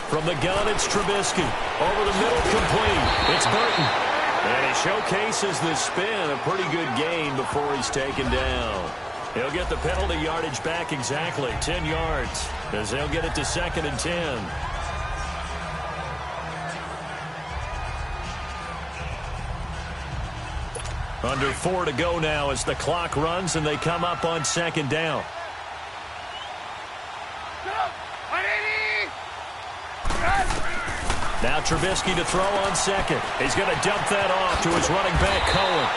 From the gun, it's Trubisky. Over the middle, complete. It's Burton. And he showcases the spin. A pretty good gain before he's taken down. He'll get the penalty yardage back exactly, 10 yards, as they'll get it to 2nd and 10. Under 4 to go now as the clock runs and they come up on 2nd down. Now Trubisky to throw on 2nd. He's going to dump that off to his running back, Cohen.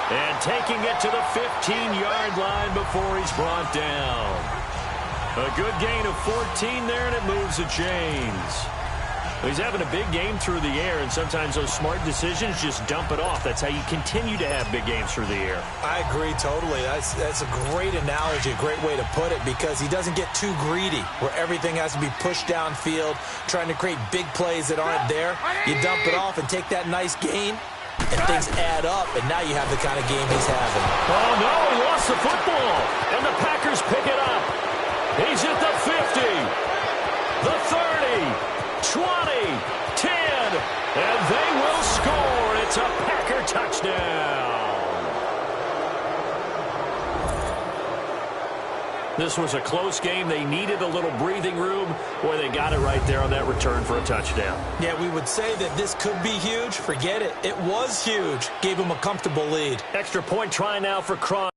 And taking it to the 15-yard line before he's brought down. A good gain of 14 there, and it moves the chains. He's having a big game through the air, and sometimes those smart decisions just dump it off. That's how you continue to have big games through the air. I agree totally. That's a great analogy, a great way to put it, because he doesn't get too greedy where everything has to be pushed downfield, trying to create big plays that aren't there. You dump it off and take that nice gain, and things add up, and now you have the kind of game he's having. Oh, no, he lost the football, and the Packers pick it up. He's at the 50, the 30, 20, 10, and they will score. It's a Packer touchdown. This was a close game. They needed a little breathing room. Boy, they got it right there on that return for a touchdown. Yeah, we would say that this could be huge. Forget it. It was huge. Gave him a comfortable lead. Extra point try now for Crosby.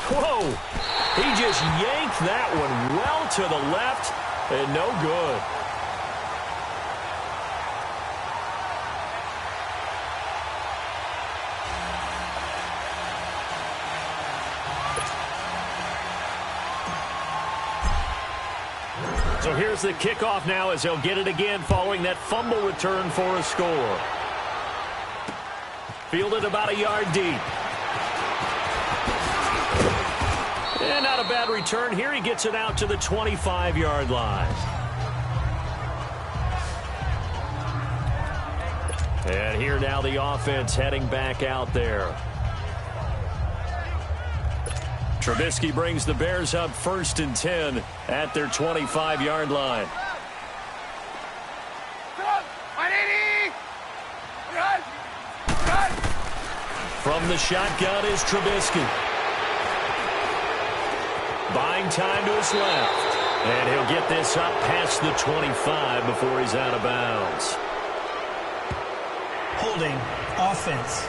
Whoa! He just yanked that one well to the left and no good. So here's the kickoff now as they'll get it again following that fumble return for a score. Fielded about a yard deep. And not a bad return here. He gets it out to the 25-yard line. And here now the offense heading back out there. Trubisky brings the Bears up 1st and 10 at their 25-yard line. From the shotgun is Trubisky. Buying time to his left. And he'll get this up past the 25 before he's out of bounds. Holding offense.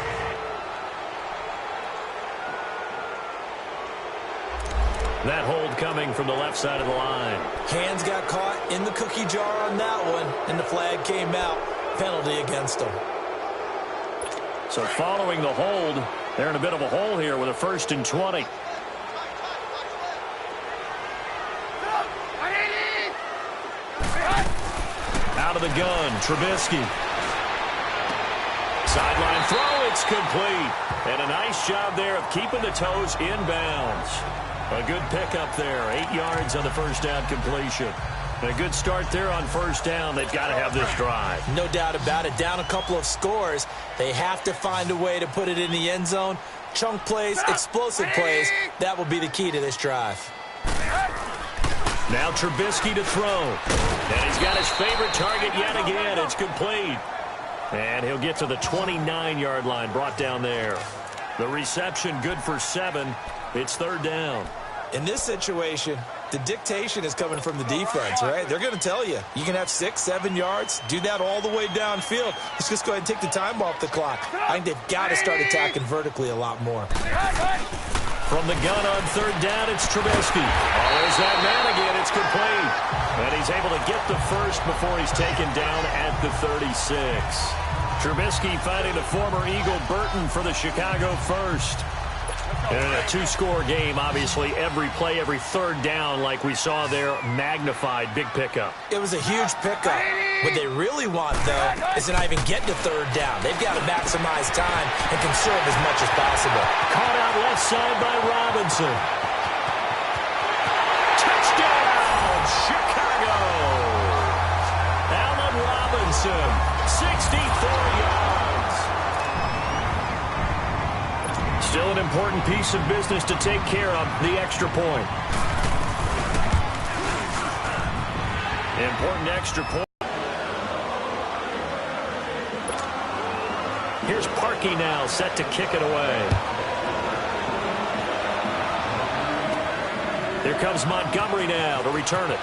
That hold coming from the left side of the line. Hands got caught in the cookie jar on that one, and the flag came out. Penalty against them. So following the hold, they're in a bit of a hole here with a 1st and 20. Out of the gun, Trubisky. Sideline throw, it's complete. And a nice job there of keeping the toes in bounds. A good pickup there, 8 yards on the first down completion. A good start there on first down. They've got to have this drive. No doubt about it. Down a couple of scores. They have to find a way to put it in the end zone. Chunk plays, explosive plays. That will be the key to this drive. Now Trubisky to throw. And he's got his favorite target yet again. It's complete. And he'll get to the 29-yard line, brought down there. The reception good for 7. It's 3rd down. In this situation, the dictation is coming from the defense, right? They're going to tell you, you can have 6, 7 yards, do that all the way downfield. Let's just go ahead and take the time off the clock. I think they've got to start attacking vertically a lot more. From the gun on 3rd down, it's Trubisky. Oh, there's that man again. It's complete. And he's able to get the first before he's taken down at the 36. Trubisky finding the former Eagle Burton for the Chicago first. In a 2-score game, obviously, every play, every 3rd down, like we saw there, magnified, big pickup. It was a huge pickup. What they really want, though, is to not even get to 3rd down. They've got to maximize time and conserve as much as possible. Caught out left side by Robinson. Touchdown, Chicago! Allen Robinson, 64 yards. Still an important piece of business to take care of, the extra point. Important extra point. Here's Parkey now, set to kick it away. Here comes Montgomery now to return it.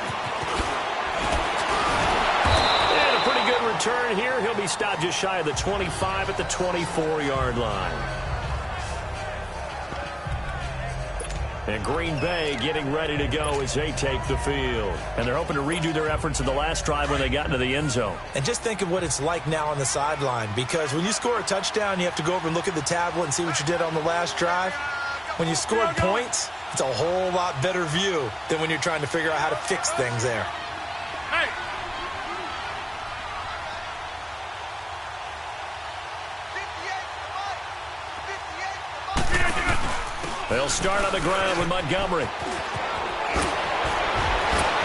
And a pretty good return here. He'll be stopped just shy of the 25 at the 24-yard line. And Green Bay getting ready to go as they take the field. And they're hoping to redo their efforts in the last drive when they got into the end zone. And just think of what it's like now on the sideline, because when you score a touchdown, you have to go over and look at the tablet and see what you did on the last drive. When you scored points, it's a whole lot better view than when you're trying to figure out how to fix things there. Hey! They'll start on the ground with Montgomery.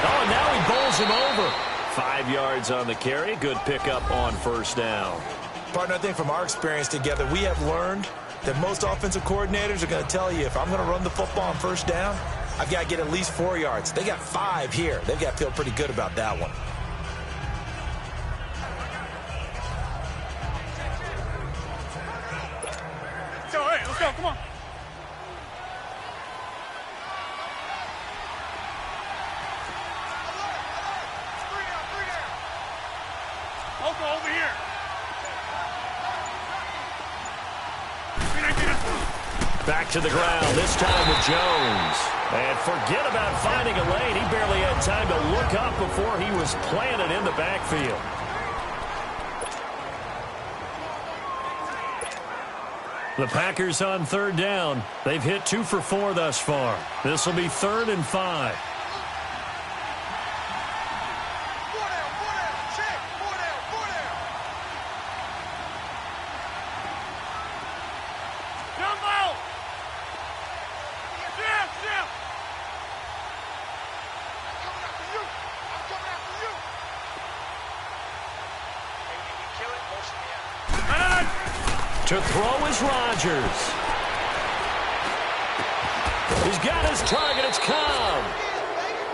Oh, and now he bowls him over. 5 yards on the carry. Good pickup on first down. Partner, I think from our experience together, we have learned that most offensive coordinators are going to tell you, if I'm going to run the football on first down, I've got to get at least 4 yards. They got 5 here. They've got to feel pretty good about that one. So, hey, let's go. Come on. Over here. Back to the ground, this time with Jones. And forget about finding a lane. He barely had time to look up before he was planted in the backfield. The Packers on 3rd down. They've hit 2 for 4 thus far. This will be 3rd and 5. To throw is Rodgers. He's got his target. It's Cobb.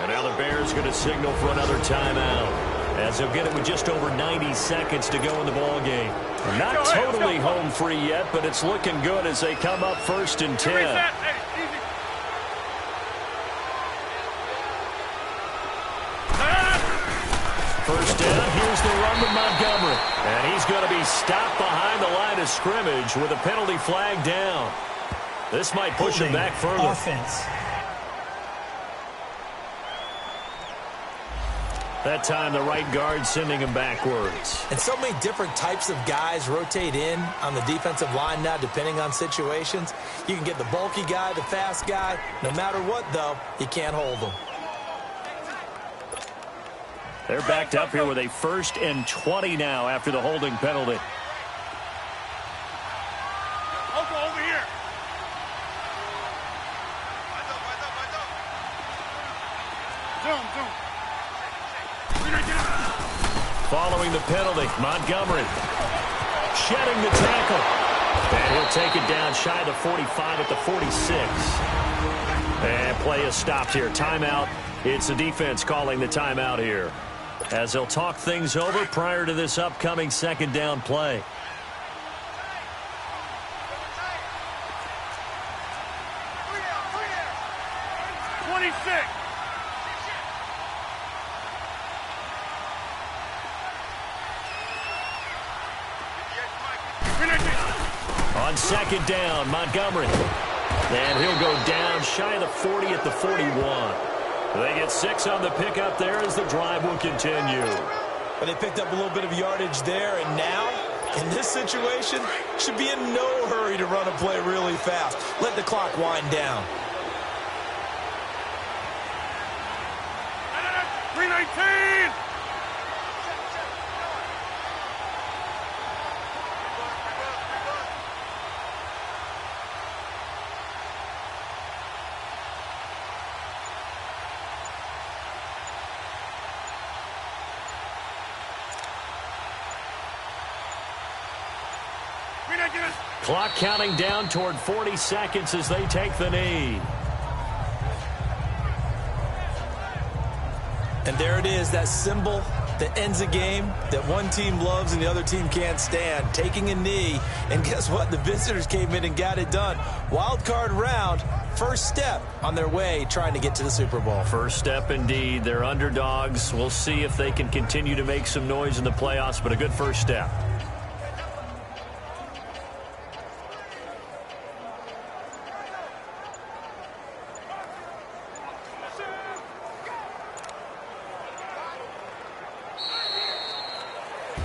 And now the Bears going to signal for another timeout, as they'll get it with just over 90 seconds to go in the ballgame. Not totally home free yet, but it's looking good as they come up 1st and 10. first down. Here's the run to Montgomery. And he's going to be stopped behind the line of scrimmage with a penalty flag down. This might push him back further. Offense. That time, the right guard sending him backwards. And so many different types of guys rotate in on the defensive line now, depending on situations. You can get the bulky guy, the fast guy. No matter what, though, you can't hold them. They're backed up here with a 1st and 20 now after the holding penalty. Over here. Zoom. Following the penalty, Montgomery shedding the tackle. And he'll take it down shy of the 45 at the 46. And play is stopped here. Timeout. It's the defense calling the timeout here, as they'll talk things over prior to this upcoming 2nd down play. On 2nd down, Montgomery. And he'll go down shy of the 40 at the 41. They get 6 on the pickup there as the drive will continue. But they picked up a little bit of yardage there, and now, in this situation, should be in no hurry to run a play really fast. Let the clock wind down. 319! Clock counting down toward 40 seconds as they take the knee. And there it is, that symbol that ends a game that one team loves and the other team can't stand. Taking a knee, and guess what? The visitors came in and got it done. Wild card round, first step on their way trying to get to the Super Bowl. First step indeed. They're underdogs. We'll see if they can continue to make some noise in the playoffs, but a good first step.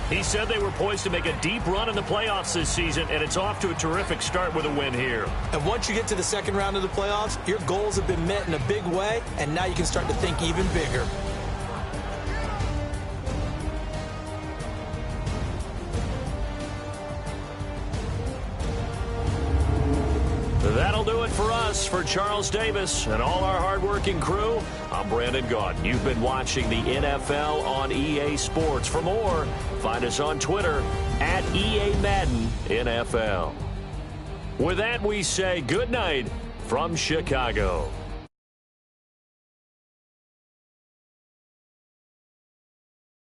He said they were poised to make a deep run in the playoffs this season, and it's off to a terrific start with a win here. And once you get to the 2nd round of the playoffs, your goals have been met in a big way, and now you can start to think even bigger. That'll do it for us. For Charles Davis and all our hardworking crew, I'm Brandon Gaudin. You've been watching the NFL on EA Sports. For more, find us on Twitter at EA Madden NFL. With that, we say good night from Chicago.